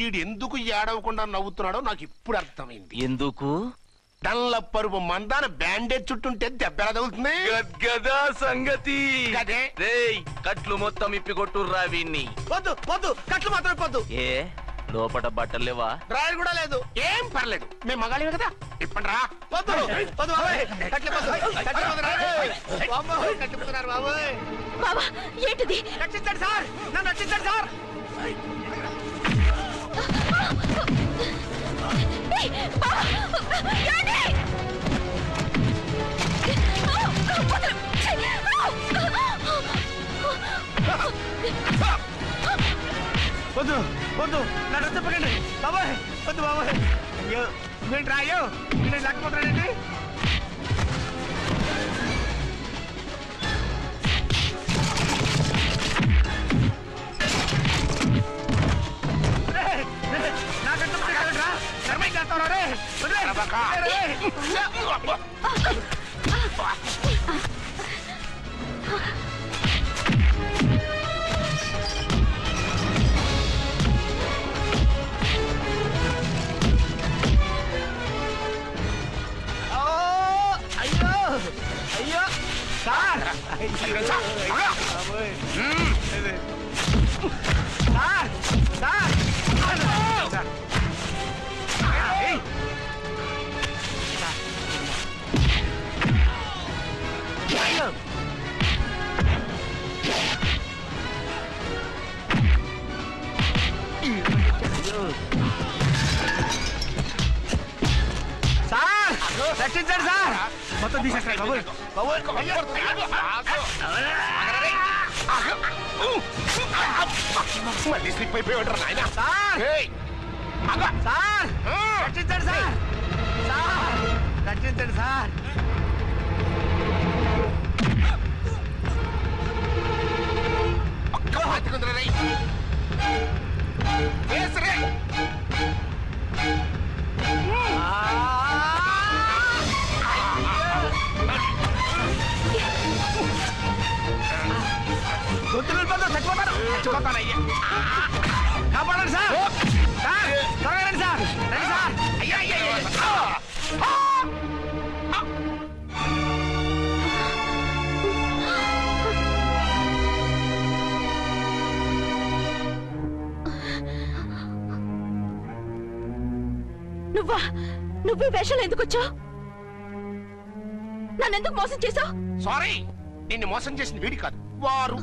ఈడు ఎందుకు ఏడవకుండా నవ్వుతున్నాడో నాకు ఇప్పుడు అర్థమైంది. ఎందుకు? డల్ల పరుపు మందాన బ్యాండేజ్ చుట్టుంటే దెబ్బ ఎలా తగులుతుంది? గదా సంగతి. గదే. రేయ్, కట్లు మొత్తం ఇప్పి కొట్టుర్రా వీణ్ణి. వద్దు వద్దు, కట్లు మాత్రం ఇప్పొద్దు. ఏ లోపట బట్టలు లేవా? డ్రాయర్ కూడా లేదు. ఏం పర్లేదు, మేము మగాళివే కదా. ఇప్పండి రా. వద్దు వద్దు బాబాయ్, కట్టిపోతున్నారు బాబాయ్. బాబా ఏంటిది? రక్షించండి సార్, నన్ను రక్షించండి సార్. వద్దు వద్దు, నా డ్రెస్ చెప్పకండి బాబాయ్. వద్దు బాబాయ్. అయ్యో ఏంటి రాయో, నేను లేకపోతున్నానండి. అయ్యో సార్, రక్షించండి సార్. మొత్తం తీసేస్తారు బాబు. మళ్ళీ స్లిప్ అయిపోయాడు నాయన. సార్ సార్, రక్షించండి సార్. సార్ రక్షించండి సార్. గొంతులు వెళ్ళిపోతాను, చచ్చిపోతాను అయ్యా. కాపాడండి సార్. సార్, త్వరగా రండి సార్. రండి సార్. అయ్యా, అయ్యా, అయ్యా. నువ్వా? నువ్వు ఈ వేషాలు ఎందుకు వచ్చావు? నన్నెందుకు మోసం చేశావు? సారీ, నిన్ను మోసం చేసిన వీడి కాదు, వారు.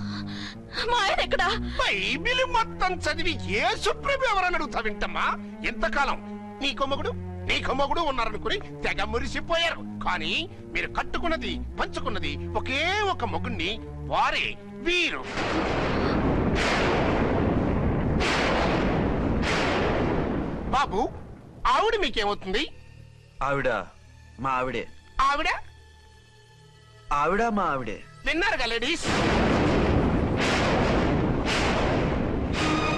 మా ఆయన ఎక్కడా? బైబిల్ మొత్తం చదివి ఏ సుప్రీం ఎవరని అడుగుతా వింటమ్మా. ఎంతకాలం నీకో మొగుడు ఉన్నారనుకుని తెగ మురిసిపోయారు. కానీ మీరు కట్టుకున్నది పంచుకున్నది ఒకే ఒక మొగుణ్ణి, వారే వీరు. బాబు, ఆవిడ మీకేమవుతుంది? ఆవిడ మా ఆవిడే. ఆవిడ ఆవిడ మా ఆవిడే. విన్నారుగా లేడీస్,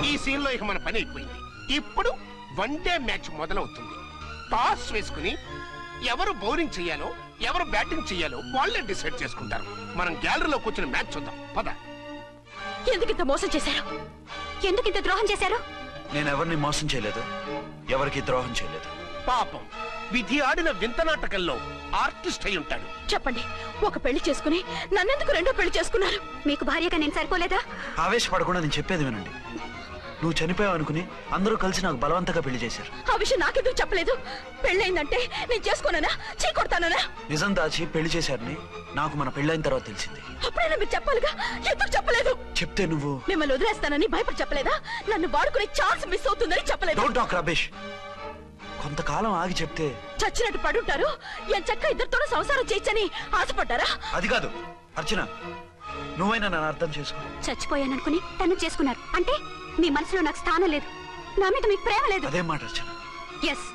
ఈ సీన్ లో ఇక మన పని అయిపోయింది. ఇప్పుడు వన్ డే మ్యాచ్ మొదలవుతుంది. టాస్ వేసుకుని ఎవరు బౌలింగ్ చెయ్యాలో ఎవరు బ్యాటింగ్ చెయ్యాలో వాళ్ళే డిసైడ్ చేసుకుంటారు. మనం గ్యాలరీలో కూర్చుని మ్యాచ్ చూద్దాం, పద. ఎందుకింత మోసం చేశారు? ఎందుకింత ద్రోహం చేశారు? నేను ఎవరిని మోసం చేయలేదు, ఎవరికి ద్రోహం చేయలేదు. పాపం, విధి ఆడిన వింత నాటకంలో ఆర్టిస్ట్ అయి ఉంటాడు. చెప్పండి, ఒక పెళ్లి చేసుకుని నన్నెందుకు రెండో పెళ్లి చేసుకున్నారు? మీకు భార్యగా నేను సరిపోలేదా? ఆవేశపడకుండా నేను చెప్పేది వినండి. నువ్వు చనిపోయావు అనుకుని అందరూ కలిసి నాకు బలవంతంగా పెళ్లి చేశారు. ఆ విషయం నాకెందుకు చెప్పలేదు? పెళ్ళైందంటే నేను చేసుకోనా, చీ కొడతానా? నిజం దాచి పెళ్లి చేశారని నాకు మన పెళ్ళైన తర్వాత తెలిసింది. అప్పుడైనా మీరు చెప్పాలిగా, ఎందుకు చెప్పలేదు? చెప్తే నువ్వు మిమ్మల్ని వదిలేస్తానని భయపడి చెప్పలేదా? నన్ను వాడుకునే ఛాన్స్ మిస్ అవుతుందని చెప్పలేదు. Don't talk రబేష్. కొంతకాలం ఆగి చెప్తే చచ్చినట్టు పడుంటారు. ఎంచక్క ఇద్దరితో సంసారం చేయొచ్చని ఆశపడ్డారా? అది కాదు అర్చన, నువ్వైనా నన్ను అర్థం చేసుకో. చచ్చిపోయాననుకుని తను చేసుకున్నారు అంటే మీ మనసులో నాకు స్థానం లేదు, నా మీద మీకు ప్రేమ లేదు. అదే మాట అర్చన. ఎస్,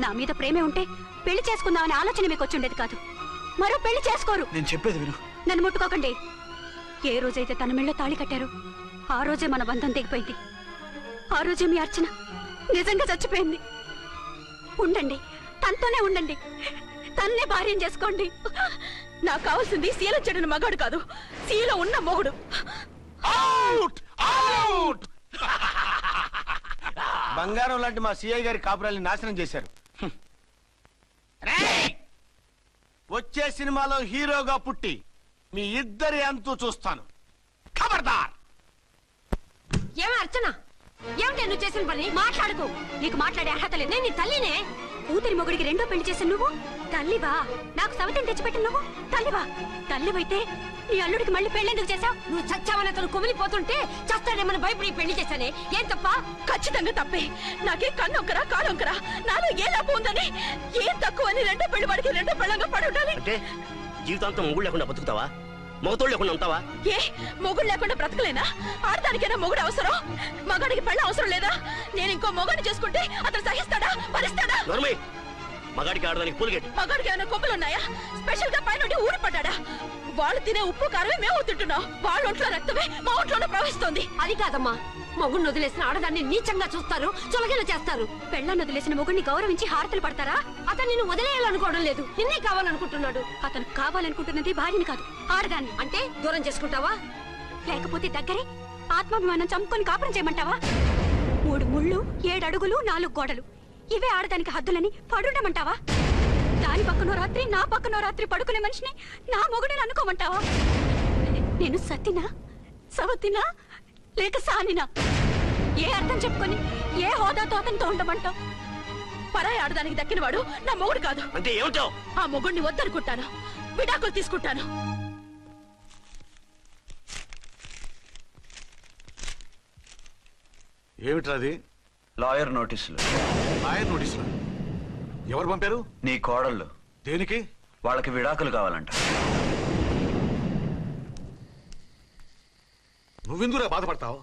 నా మీద ప్రేమే ఉంటే పెళ్లి చేసుకుందామనే ఆలోచన మీకు వచ్చి ఉండేది కాదు. మరో పెళ్లి చేసుకోరు. నేను చెప్పేది విను. నన్ను ముట్టుకోకండి. ఏ రోజైతే తన మెళ్ళో తాళి కట్టారో ఆ రోజే మన బంధం తెగిపోయింది. ఆ రోజే మీ అర్చన నిజంగా చచ్చిపోయింది. ఉండండి, తనతోనే ఉండండి, తన్నే భార్యం చేసుకోండి. నాకు కావాల్సింది శీలం చెడిన మగాడు కాదు, శీలం ఉన్న మొగుడు. Out out. బంగారం లాంటి మా సిఐ గారి కాపురాల్ని నాశనం చేశారు. వచ్చే సినిమాలో హీరోగా పుట్టి మీ ఇద్దరి అంతూ చూస్తాను. ఖబర్దార్. ఏమే అర్చన, ఏమిటి నువ్వు చేసిన పని? మాట్లాడుకో, నీకు మాట్లాడే అర్హత లేదు. నేను నీ తల్లినే. కూతురి మొగుడికి రెండో పెళ్లి చేసిన నువ్వు తల్లివా? నాకు సవతిని తెచ్చిపెట్టిన నువ్వు తల్లివా? తల్లివైతే నీ అల్లుడికి మళ్ళీ పెళ్లెందుకు చేశావు? నువ్వు చచ్చావని అతను కుమిలిపోతుంటే చస్తాడేమని భయపడి పెళ్లి చేశానే, ఏం తప్ప? ఖచ్చితంగా తప్పే. నాకే కన్నొక్కరా కాలొక్కరా, నాలో ఏ లాభం ఉందని, ఏం తక్కువ అని రెండో పెళ్లి వాడికి రెండో పెళ్ళంగా పడి ఉండాలి. అంటే జీవితాంతం మొగుడు లేకుండా బతుకుతావా? మొగతోడు లేకుండా ఉంటావా? ఏ మొగుడు లేకుండా బ్రతకలేనా? ఆడదానికైనా మొగుడు అవసరం, మగాడికి పెళ్ళ అవసరం లేదా? నేను ఇంకో మొగాడిని చేసుకుంటే అతను సహిస్తాడా, భరిస్తాడా? నోర్మై, మగాడికి ఆడదానికి పూలిగేట్. మగాడికి ఏమైనా కొమ్ములున్నాయా? స్పెషల్ గా పైనుండి ఊరి పడ్డాడా? వాళ్ళు తినే ఉప్పు కారమే మేము తింటున్నాం. వాళ్ళ ఒంట్లో రక్తమే మా ఒంట్లోనే ప్రవహిస్తోంది. అది కాదమ్మా, మొగుడిని వదిలేసిన ఆడదాన్ని నీచంగా చూస్తారు, చులకన చేస్తారు. పెళ్ళాన్ని వదిలేసిన మొగుడిని గౌరవించి హారతలు పడతారా? అతను నిన్ను వదిలేయాలనుకోవడం లేదు, నిన్నే కావాలనుకుంటున్నాడు. అతను కావాలనుకుంటున్నది భార్యని కాదు, ఆడదాన్ని. అంటే దూరం చేసుకుంటావా? లేకపోతే దగ్గరే ఆత్మాభిమానం చంపుకొని కాపురం చేయమంటావా? 3 ముళ్ళు 7 అడుగులు 4 గోడలు, ఇవే ఆడదానికి హద్దులని పడుండమంటావా? దాని పక్కనో రాత్రి నా పక్కనో రాత్రి పడుకునే మనిషిని నా మొగుడిని అనుకోమంటావా? నేను సతినా, సవతినా, లేక సానినా? ఏ అర్థం చెప్పుకొని ఏ హోదాతో అతనితో ఉండమంటావు? పరాయి ఆడదానికి దక్కినవాడు నా మొగుడు కాదు. అంటే ఏమంటావు? ఆ మొగుడిని వద్దనుకుంటాను, విడాకులు తీసుకుంటాను. ఏమిట్రాది? లాయర్ నోటీసులు. లాయర్ నోటీసులు ఎవరు పంపారు? నీ కోడళ్ళు. దేనికి? వాళ్ళకి విడాకులు కావాలంట. నువ్వెందుకురా బాధపడతావు?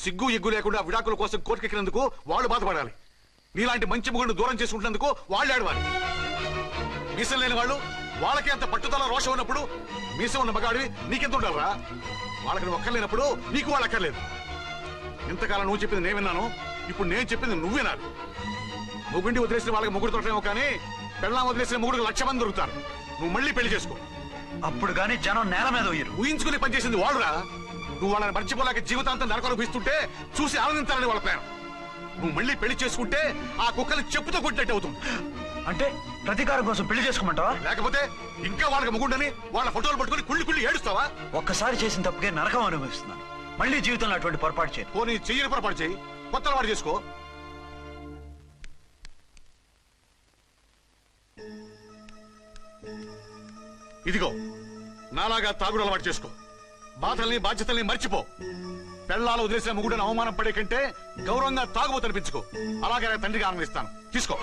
సిగ్గు ఎగ్గు లేకుండా విడాకుల కోసం కోర్టుకెక్కినందుకు వాళ్ళు బాధపడాలి. నీలాంటి మంచి మొగుడిని దూరం చేసుకుంటున్నందుకు వాళ్ళు ఆడవాలి. మీసం లేని వాళ్ళు వాళ్ళకి అంత పట్టుదల రోషం ఉన్నప్పుడు మీసం ఉన్న మగాడివి నీకెంత ఉండాలరా? వాళ్ళకి నువ్వు అక్కర్లేనప్పుడు నీకు వాళ్ళు అక్కర్లేదు. ఇంతకాలం నువ్వు చెప్పింది నేను విన్నాను, ఇప్పుడు నేను చెప్పింది నువ్వు వినాలి. మొగుండి వదిలేసిన వాళ్ళకి మొగుడు దొరకలేమో కానీ పెళ్ళాం వదిలేసిన మొగుడికి 1,00,000 మంది దొరుకుతారు. నువ్వు మళ్ళీ పెళ్లి చేసుకో. అప్పుడు గానీ జనం నేల మీద ఉయ్యరు. ఊహించుకుని పనిచేసింది వాళ్ళురా. నువ్వు వాళ్ళని మర్చిపోలేక జీవితాంతం నరకనుభవిస్తుంటే చూసి ఆనందించాలని వాళ్ళ ప్లాన్. నువ్వు మళ్ళీ పెళ్లి చేసుకుంటే ఆ కుక్కలు చెప్పుతో కొట్టినట్టు అవుతుంది. అంటే ప్రతీకారం కోసం పెళ్లి చేసుకోమంటావా? లేకపోతే ఇంకా వాళ్ళకి ముగుండని వాళ్ళ ఫోటోలు పట్టుకుని కుళ్ళి కుళ్ళి ఏడుస్తావా? ఒక్కసారి చేసిన తప్పుకే నరకం అనుభవిస్తున్నాను. మళ్ళీ జీవితంలో అటువంటి పొరపాటు చేయను. పోనీ చెయ్యని పొరపాటు చేయి, కొత్త అలవాటు చేసుకో. ఇదిగో నాలాగా తాగుడు అలవాటు చేసుకో. బాధల్ని బాధ్యతల్ని మర్చిపో. పెళ్ళాలు వదిలేసిన ముగుడని అవమానం పడే కంటే గౌరవంగా తాగుబోతు అనిపించుకో. అలాగే నా తండ్రిగా ఆనందిస్తాను. తీసుకో.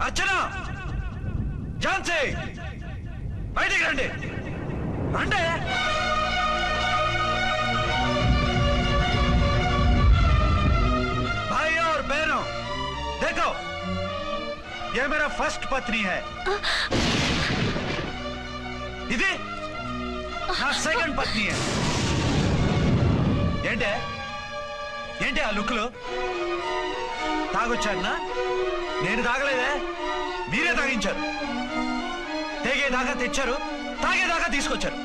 అర్చన, ఝాన్సీ, బయటికి రండి. రండి. भाई और बहनों, देखो, ये मेरा फर्स्ट पत्नी है. ఇది నా సెకండ్ పత్ని. ఏంటి ఆ లుక్లు? తాగొచ్చానా? నేను తాగలేదే, మీరే తాగించారు. తెగేదాకా తెచ్చారు, తాగేదాకా తీసుకొచ్చారు.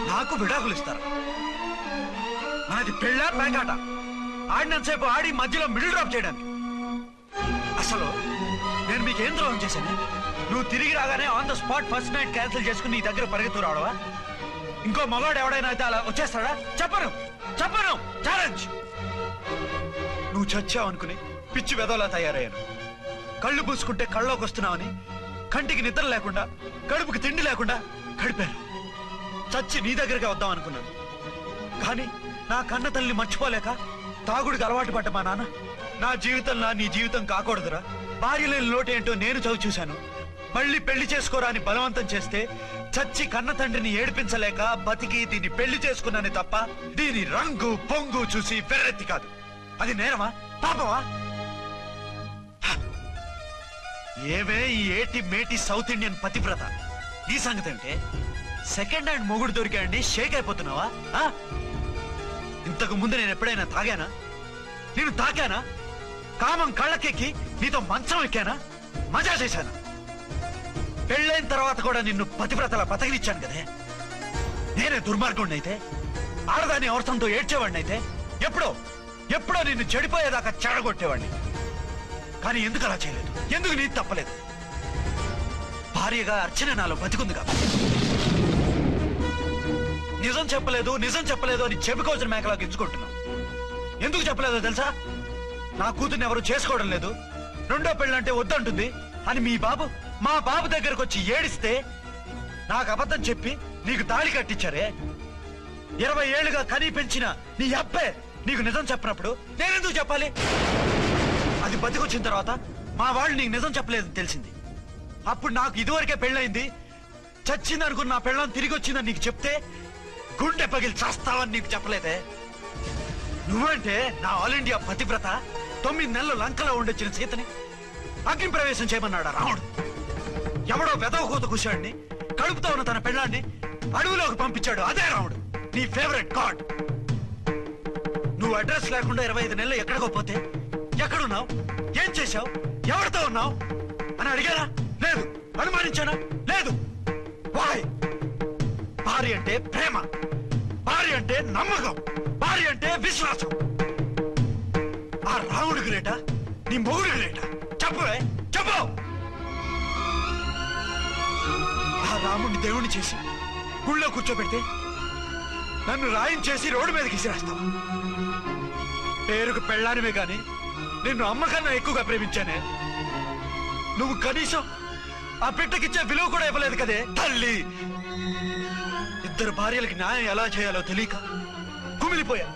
నాకు విడాకులు ఇస్తారు. నాది పెళ్ళ పేకాట. ఆడినంతసేపు ఆడి మధ్యలో మిడిల్ డ్రాప్ చేయడానికి. అసలు నేను మీకేం ద్రోహం చేశాను? నువ్వు తిరిగి రాగానే on the spot first night cancel చేసుకుని నీ దగ్గర పరిగెత్తు రావడవా? ఇంకో మగాడు ఎవడైనా అయితే అలా వచ్చేస్తాడా? చెప్పను ఛాలెంజ్. నువ్వు చచ్చావు అనుకుని పిచ్చి వెదవలా తయారయ్యాను. కళ్ళు పూసుకుంటే కళ్ళలోకి వస్తున్నావని కంటికి నిద్ర లేకుండా, కడుపుకి తిండి లేకుండా గడిపాను. చచ్చి నీ దగ్గరగా వద్దాం అనుకున్నాను. కానీ నా కన్న తల్లిని మర్చిపోలేక తాగుడికి అలవాటు పడ్డ మా నాన్న, నా జీవితంలో నీ జీవితం కాకూడదురా, భార్య లేని లోటేంటో నేను చవి చూశాను, మళ్ళీ పెళ్లి చేసుకోరా అని బలవంతం చేస్తే చచ్చి కన్న తండ్రిని ఏడిపించలేక బతికి దీన్ని పెళ్లి చేసుకున్నాను తప్ప దీని రంగు పొంగు చూసి వెర్రెత్తి కాదు. అది నేరమా, పాపమా? ఏవే ఈ ఏటి మేటి సౌత్ ఇండియన్ పతివ్రత, ఈ సంగతి అంటే సెకండ్ హ్యాండ్ మొగుడు దొరికాయండి షేక్ అయిపోతున్నావా? ఇంతకు ముందు నేను ఎప్పుడైనా తాగానా? నేను తాకానా? కామం కళ్ళకెక్కి నీతో మంచం ఎక్కానా? మజా చేశానా? పెళ్ళైన తర్వాత కూడా నిన్ను పతివ్రతలా బతకనిచ్చాను కదే. నేనే దుర్మార్గుడిని అయితే, ఆడదాన్ని అవసరంతో ఏడ్చేవాడిని అయితే, ఎప్పుడో నిన్ను చెడిపోయేదాకా చెడగొట్టేవాడిని. కానీ ఎందుకు అలా చేయలేదు? ఎందుకు నీది తప్పలేదు? భార్యగా అర్చన నాలో బతికుంది కదా. నిజం చెప్పలేదు అని చెప్పుకోవచ్చిన మేకలాగా ఎంచుకుంటున్నావు. ఎందుకు చెప్పలేదో తెలుసా? నా కూతుర్ని ఎవరు చేసుకోవడం లేదు, రెండో పెళ్ళంటే వద్దంటుంది అని మా బాబు దగ్గరకు వచ్చి ఏడిస్తే నాకు అబద్ధం చెప్పి నీకు తాళి కట్టించారే. 20 ఏళ్లుగా కనీ పెంచిన నీ అబ్బే నీకు నిజం చెప్పినప్పుడు నేనెందుకు చెప్పాలి? అది బతికొచ్చిన తర్వాత మా వాళ్ళు నీకు నిజం చెప్పలేదని తెలిసింది. అప్పుడు నాకు ఇదివరకే పెళ్ళయింది, చచ్చిందనుకున్న నా పెళ్ళం తిరిగి వచ్చిందని నీకు చెప్తే గుండె పగిలి చస్తావని నీకు చెప్పలేదే. నువ్వంటే నా ఆల్ ఇండియా పతివ్రత 9 నెలలు లంకలో ఉండొచ్చిన సీతని అగ్ని ప్రవేశం చేయమన్నాడా రాముడు? ఎవడో వెదవ కూత కూర్చాడిని, కడుపుతో ఉన్న తన పెళ్ళాన్ని అడవిలోకి పంపించాడు. అదే రాముడు, నీ ఫేవరెట్ గాడ్. నువ్వు అడ్రస్ లేకుండా 25 నెలలు ఎక్కడికో పోతే ఎక్కడున్నావు, ఏం చేశావు, ఎవరితో ఉన్నావు అని అడిగారా? లేదు. అనుమానించానా? లేదు. వాయ్? భార్య అంటే ప్రేమ, భార్య అంటే నమ్మకం, భార్య అంటే విశ్వాసం. ఆ రాముడు గ్రేటా, నీ మొగుడు గ్రేటా? చెప్పు. ఆ రాముడిని దేవుణ్ణి చేసి గుళ్ళో కూర్చోబెడితే నన్ను రాయించేసి రోడ్డు మీదకి విసిరేస్తావు. పేరుకు పెళ్ళానివే గాని నిన్ను అమ్మకన్నా ఎక్కువగా ప్రేమించానే. నువ్వు కనీసం ఆ బిడ్డకిచ్చే విలువ కూడా ఇవ్వలేదు కదే తల్లి. ఇద్దరు భార్యలకి న్యాయం ఎలా చేయాలో తెలియక కుమిలిపోయా.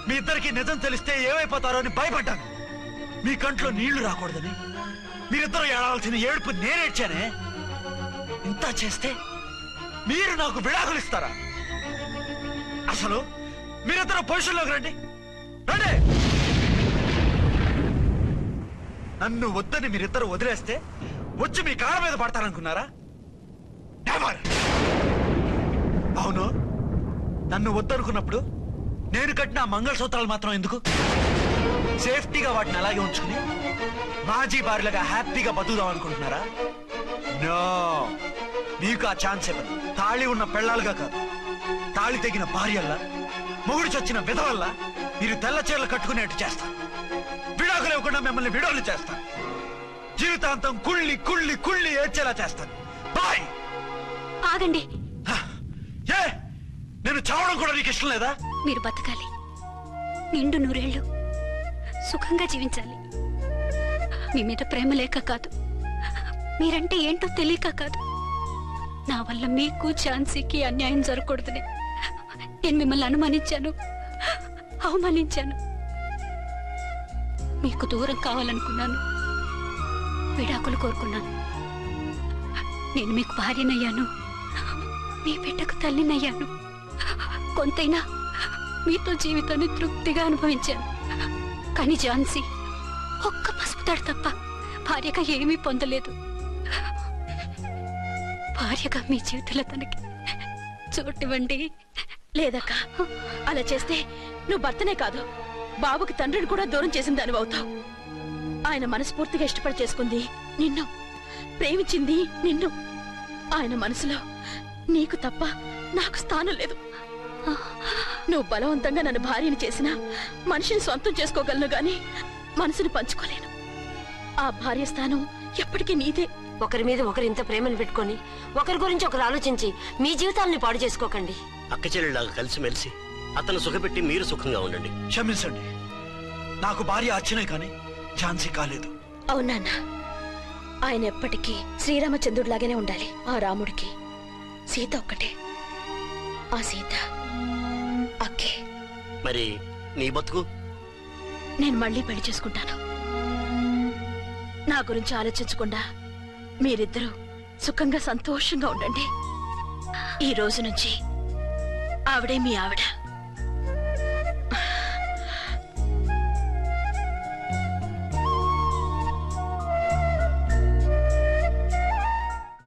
మీ ఇద్దరికి నిజం తెలిస్తే ఏమైపోతారో అని భయపడ్డాను. మీ కంట్లో నీళ్లు రాకూడదని మీరిద్దరూ ఏడవలసిన ఏడుపు నేనేడ్చానే. ఇంత చేస్తే మీరు నాకు విడాకులు ఇస్తారా? అసలు మీరిద్దరు పొజిషన్లోకి రండి. నన్ను వద్దని మీరిద్దరు వదిలేస్తే వచ్చి మీ కాళ్ళ మీద పడతారనుకున్నారా? అవును, నన్ను వద్దనుకున్నప్పుడు నేను కట్టిన ఆ మంగళసూత్రాలు మాత్రం ఎందుకు? సేఫ్టీగా వాటిని అలాగే ఉంచుకుని మాజీ భార్యలుగా హ్యాపీగా బతుకుదాం అనుకుంటున్నారా? నో, మీకు ఆ ఛాన్స్ ఇవ్వదు. తాళి ఉన్న పెళ్ళాలుగా కాదు, తాళి తెగిన భార్యల్లా, మొగుడు చచ్చిన విధవల్లా మీరు తెల్ల చీరలు కట్టుకునేట్టు చేస్తాను. విడాకులు ఇవ్వకుండా మిమ్మల్ని విడాకులు చేస్తాను. జీవితాంతం కుళ్ళి కుళ్ళి కుళ్ళి ఏడ్చేలా చేస్తాను. బాయ్. ఆగండి. ఏ, నేను చావడం కూడా నీకు ఇష్టం లేదా? మీరు బతకాలి, నిండు నూరేళ్లు సుఖంగా జీవించాలి. మీ మీద ప్రేమ లేక కాదు, మీరంటే ఏంటో తెలియక కాదు. నా వల్ల మీకు ఝాన్సీకి అన్యాయం జరగకూడదని నేను మిమ్మల్ని అనుమానించాను, అవమానించాను. మీకు దూరం కావాలనుకున్నాను, విడాకులు కోరుకున్నాను. నేను మీకు భార్యనయ్యాను, మీ బిడ్డకు తల్లినయ్యాను. కొంతైనా మీతో జీవితాన్ని తృప్తిగా అనుభవించాను. కానీ ఝాన్సీ ఒక్క పసుపు తాడు తప్ప భార్యగా ఏమీ పొందలేదు. భార్యగా మీ జీవితంలో తనకి చోటివ్వండి. లేదక్క, అలా చేస్తే నువ్వు భర్తనే కాదు, బాబుకి తండ్రిని కూడా దూరం చేసిన దానివి అవుతావు. ఆయన మనస్ఫూర్తిగా ఇష్టపడి చేసుకుంది నిన్ను, ప్రేమించింది నిన్ను. ఆయన మనసులో నీకు తప్ప నాకు స్థానం లేదు. నువ్వు బలవంతంగా నన్ను భార్యని చేసినా మనిషిని సొంతం చేసుకోగలను గాని మనసుని పంచుకోలేను. ఆ భార్య స్థానం ఎప్పటికీ నీదే. ఒకరి మీద ఒకరు ఇంత ప్రేమను పెట్టుకొని ఒకరి గురించి ఒకరు ఆలోచించి మీ జీవితాలని పాడు చేసుకోకండి. అక్క చెల్లెళ్ళలాగా కలిసిమెలిసి అతను సుఖపెట్టి మీరు సుఖంగా ఉండండి. క్షమించండి, నాకు భార్య అర్చనే కానీ ఝాన్సీ కాలేదు. అవునాన్న, ఆయన ఎప్పటికీ శ్రీరామచంద్రుడిలాగానే ఉండాలి. ఆ రాముడికి సీత ఒక్కటే, ఆ సీత అక్కే. మరి నీ బతుకు? నేను మళ్ళీ పెళ్లి చేసుకుంటాను. నా గురించి ఆలోచించకుండా మీరిద్దరూ సుఖంగా సంతోషంగా ఉండండి. ఈ రోజు నుంచి ఆవిడే మీ ఆవిడ.